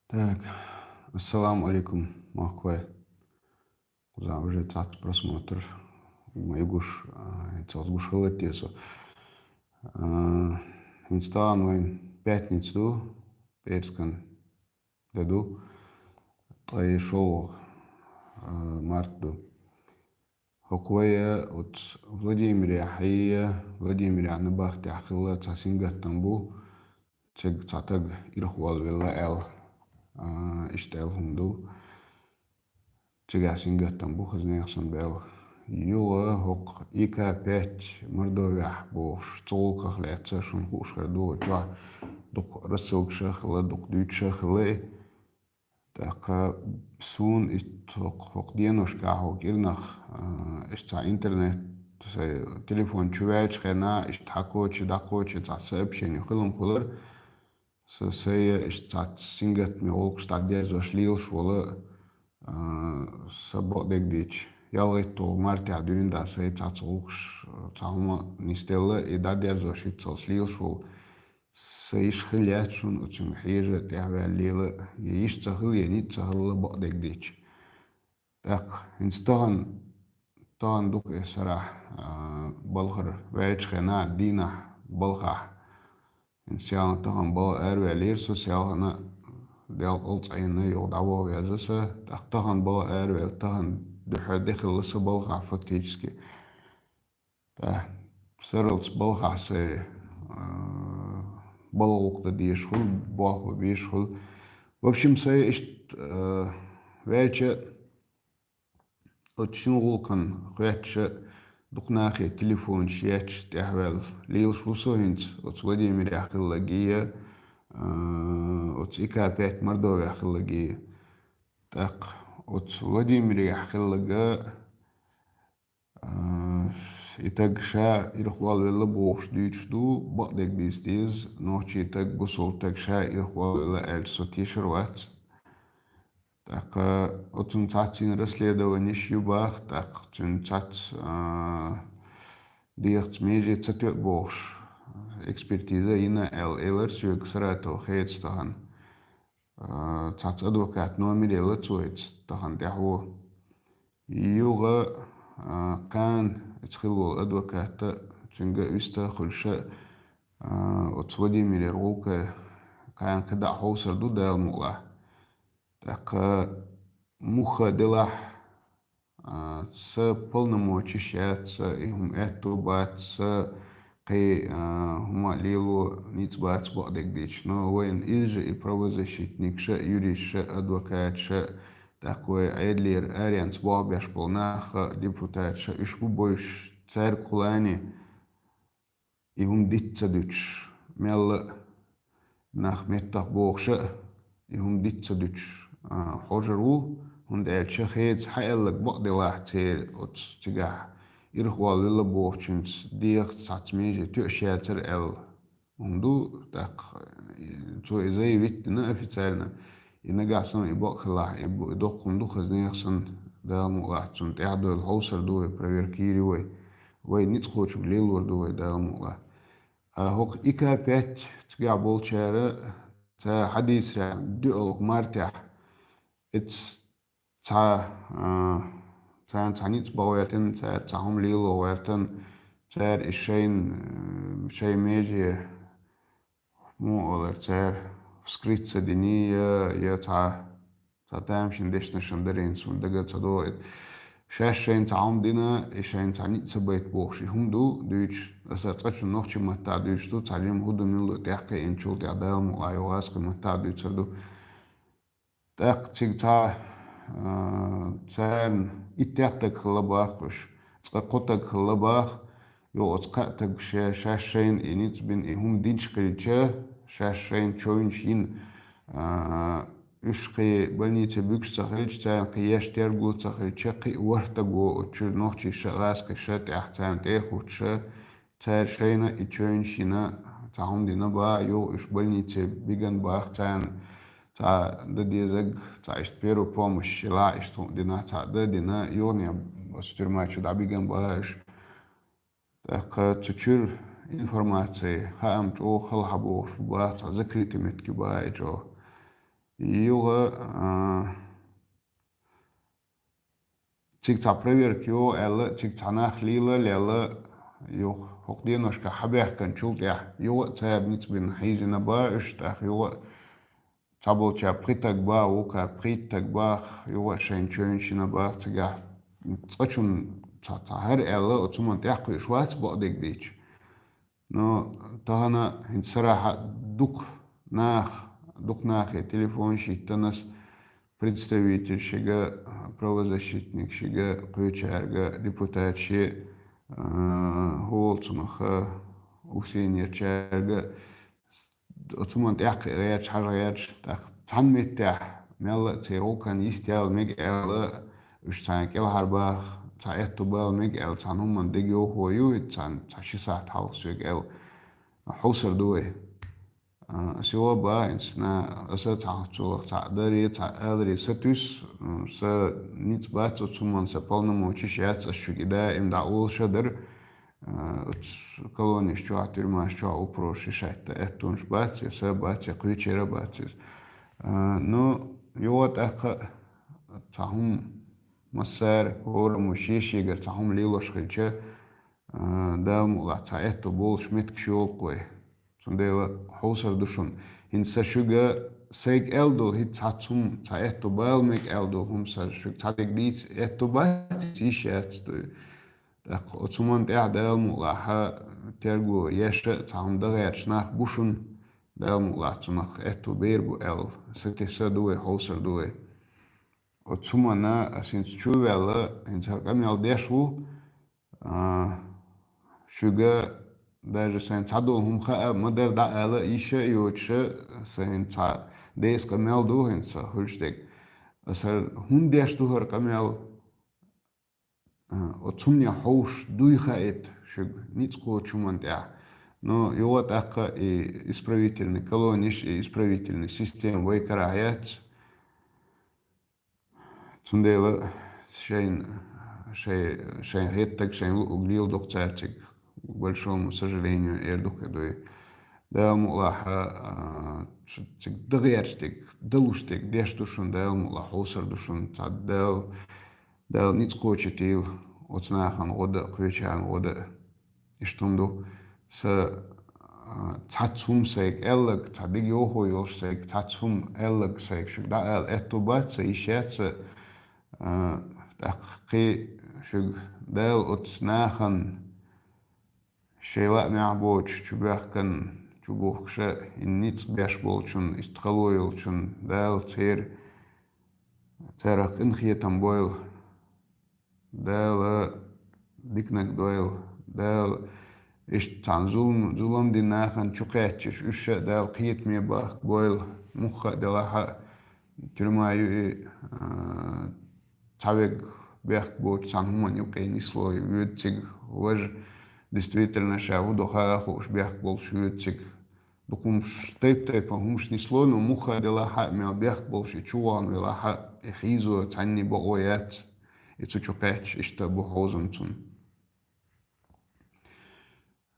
Так, ассаламу алейкум, Махквай. Уже цат просмотр. Майгуш, целсгуш хылытесу. Инстаграм вайн пятницу, перскан деду, той шоу марту. Хоквая от Владимиря Набахтехь хылыца сингаттамбу, цег цатаг ирхвал вилла эл иштел хунду. Чеченская Республика бел. Юла хок ИК-5 Мордовера бош толках Лаьцна шун хушер дуа дук рассылкшах ла дук дючах ла так сун ит хок денушка хок ирнах ишта интернет телефон чувелч хена ишта коче да коче за сообщение хылым хулар сая ишта сингат ми олк штадер зашлил швола sabot degdich ялгайту мартя дюнда сей цацулш цалма нистелла и дадер зошит цослил шул сейш хилячун учим хижа тявалила иш цахил янит цахил бот дегдич так инстаган тан дук эсара балхар вэчхена дина балха инсиан тан бал эрвелир социална ديال قلت عيني يوضعوه يا زسا تختهن بلا أرويل تهن دخل لسه بلغع فактически سرلت بلغع سي بلغوق ديشخل بلغو بيشخل в общем سي اشت ويتش اتشنغولكن خواتش دقناخي تليفون شياتش تحوال ليل شوسو هنت Владимирехь лагия от ИК-5 Мордовера хиллаги. Так, от Владимирехь хиллага итак ша ирхвал вела бош дючду бадек дистиз ночи так гусол так ша ирхвал вела эльсо тишерват. Так, от цацин расследование шюбах, так, цац дирт межи цатет бош. Экспертиза ина элэр сюг срато хейц тахан цац адвокат номер элэцуэц тахан дяхво юга кан эцхилвол адвоката цунга үста хулша от Владимире ролка кан када хоусарду дайлмула так муха дела с полномочияться им эту бат с кей хума лилу ницбац бадегдич, но воин изже и правозащитник ше, юрист ше, адвокат ше, такой айдлер, арианс бабяш полнах, депутат ше, ишку бойш царь кулани, и дитца дуч, мел нах меттах бог ше, и дитца дуч, хожеру, дэл ше хейц хайлак бадела цер от тига. Ирхвал вела бохчинс диях цацмежи тюшятер эл унду так то заявительно официально и нагасан и бохла и докунду хазнехсан да мула цун тядол хаусар дуй проверки вой ниц хочу лилур дуй да мула хок ИК-5 тга болчара та хадисра дуол мартя it's та цан цаниц бауэртэн цар цахум лило уэртэн цар ишейн шей межи му олэр цар вскрыться дени я цатам шиндэшнэ шандэрэн сундага цадоэт шэшэн цахум дина ишейн цаница бэйт бохши хумду дүйч асацачу нохчи мата дүйчту цалим худу милу тэхкэ энчул тядам айоаска мата дүйцарду тэх циг царн итяхтаг хлабахуш цакотаг хлабах ё цкатаг шашайн иниц бин ихум динчкылча шашайн чойншин ишкы больница бюксахылч царн кияш тергу цахылча ки уартагу очур нохчи шагаска шат ахтан техуча цар шайна и чойншина цахум дина ба ё иш больница биган бахтан та дадизаг та ишт первую помощь ла ишт дина та дадина юрния стюрмачу дабиган баш так чучур информации хам чо халхабо ба та закрытый метки ба чо Юга цик ца проверки о элла цик цанах лила лела юг хохденошка хабяхкан чултя юга цаяб ницбин хайзина ба үштах юга цаболча притак ба укар притак ба юга шенчөншина ба цига цачун ца хар элла оцуман тяхку швац бодек дич но тахана инсараха дук нахе телефон шиттанас представитель шига правозащитник шига кучарга депутат ши холцмаха усенер чарга отсумант як яч харяч так цанмеття мел церокан истял мег эл үштан кел харба цаэттубал мег эл цануман дегё хою цан цашиса талсуг эл хосер дуэ сего баинс на аса цахчулах цадари цаадри сатус са ниц бац отсуман са полномочия шугида им да улшадер колония что тюрьма что упроши шайта этунш бац са бац кучера бац но его так цахум масар хор мушишигер цахум лилош хилче да мула цаэту бол шмет кшол кой Sondela hauser dushun in sa shuga seg eldo hit satsum sa etto bal meg eldo sa shug satek dis etto ba t-shirt to da otsuman da mula ha tergo yesha tam da nach bushun da mula tsunach etto berbu el sete sa do hauser do otsumana asin chuvela in sarkamel deshu shuga даже sen cadol humcha model da ela isha yoche sen ca des kamel do hen sa hulstek asar hundesh do her kamel otsumnya hosh дуйха et shug ницко чуман я но его так и исправительный колониш и исправительный систем вайкараят цундела шейн хеттак шейн углил докцартик к большому сожалению, эрдухадуй. Да мулаха дагерстик, далуштик, дештушун, да мулаха осардушун, дал ницкочетил, оцнахан года, квечан года. И штумду с цацум сейк эллаг, цадиг йохо йош сейк, цацум эллаг сейк, шук да эл этубат се ишеца, такки шук дал оцнахан شيء ما عبوش شبه كان شبوه شيء النيت بيش بولشون استخلويلشون دال تيرك انخيه تنبويل دال ديكنك دويل دال إيش تان ظلم دي ناخن شقاتش إيش دال قيت مي باخ بويل مخ دلها ترمايو تاويق بيخ بوش تان همان يوكي نسلوي ويوتيق وج действительно шаву доха хош бях бол шуетик докум штейп хумш нисло но муха делаха мя бях бол шичуан велаха хизо цанни боят и цучопеч ишта бухозумцун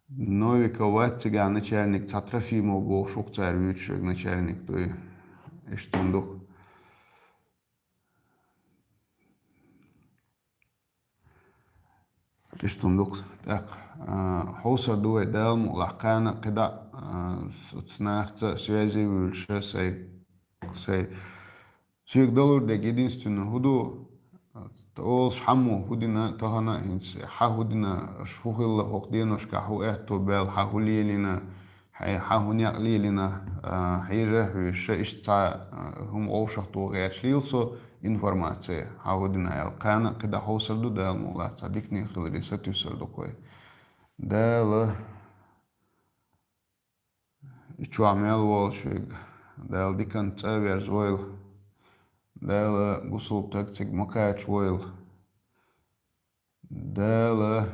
Новикова цыга начальник Цатрофимов был шукцар вючек начальник той иштундук так хосер дуэ дал мулахкана кеда соцнахта связи вульше сей сюк доллар де единственно худу ол шаму худина тахана инс хахудина шухилла хохденошка ху эхто бел хахулилина хахуняклилина хиже више ишца хум олшахту гершлилсо информация хахудина элкана кеда хосер ду дал мула цадикни хилри сатюсер докой дал ичуамел волшиг дал дикан цевер звойл дал гусул тактик макач войл дал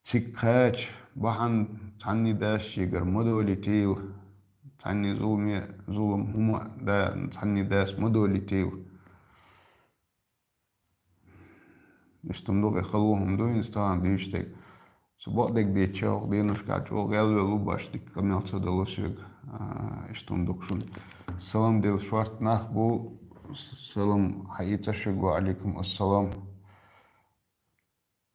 цикач бахан цанни даш шигар модолитил цанни зулум хума да цанни даш модолитил Штумдук эхалухум дуин стан бивштек Субботник дечок, денушка, чок, элвел убаш, дик камелца долосюг, иштундукшун. Салам дел шварт нах бу, салам хаиташугу, алейкум ассалам.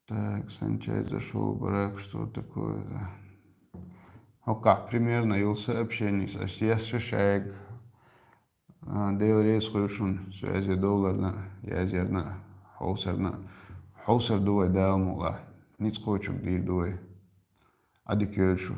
Так, Санчай зашел, барак, что такое, да. Как примерно, ил сообщений, сосед шишаек, дел рейс хушун, связи долларна, язерна, хаусар дуай даумула, ниц хочук дир дуай, ади кёльшу.